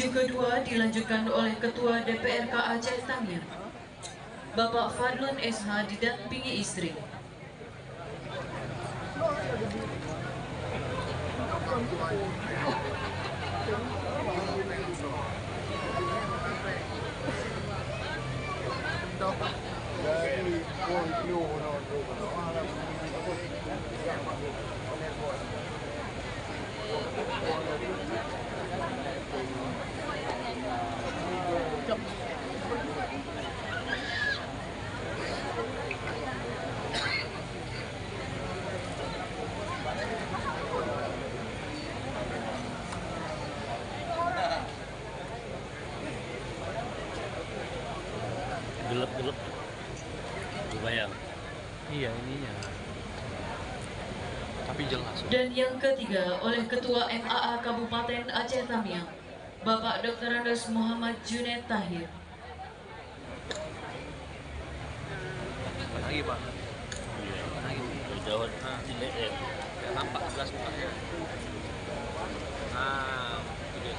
kedua dilanjutkan oleh Ketua DPRK Aceh Tamiang, Bapak Fadlun SH didampingi istri. Gelap-gelap lumayan. Iya ininya, tapi jelas. Dan yang ketiga oleh Ketua MAA Kabupaten Aceh Tamiang, Bapak Dr. Andes Muhammad Junaid Tahir. Lagi Pak. Iya. Lagi. Jauh jelek ya. Ya, nampak jelas mukanya. Nah, itu dia.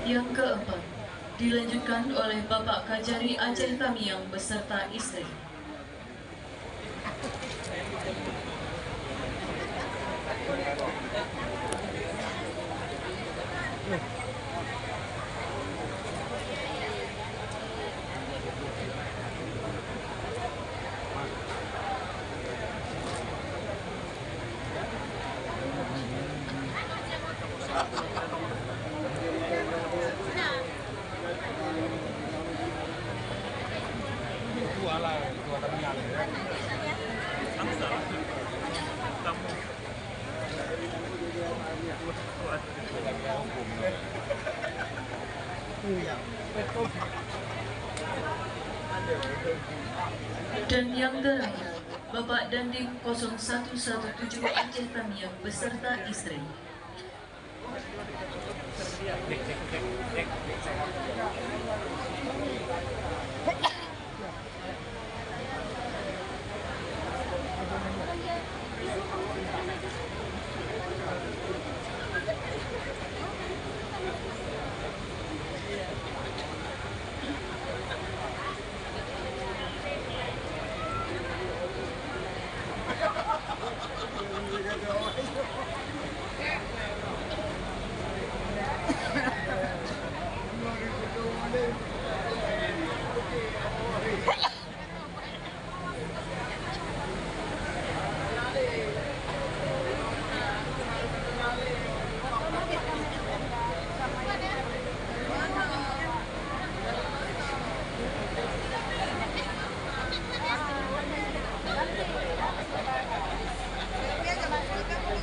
Yang keempat dilanjutkan oleh Bapak Kajari Aceh Tamiang beserta istri. Dan yang terakhir, Bapak Dandim 0117 Aceh Tamiang beserta istri.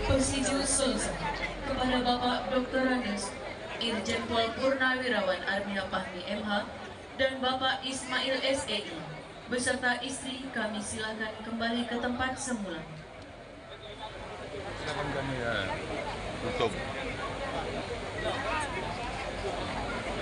Persetujuan selesai kepada Bapak Dr. Andes, Irjen Pol Purnawirawan Armia Fahmi MH, dan Bapak Ismail SEI beserta istri, kami silakan kembali ke tempat semula. Silakan kami ya tutup.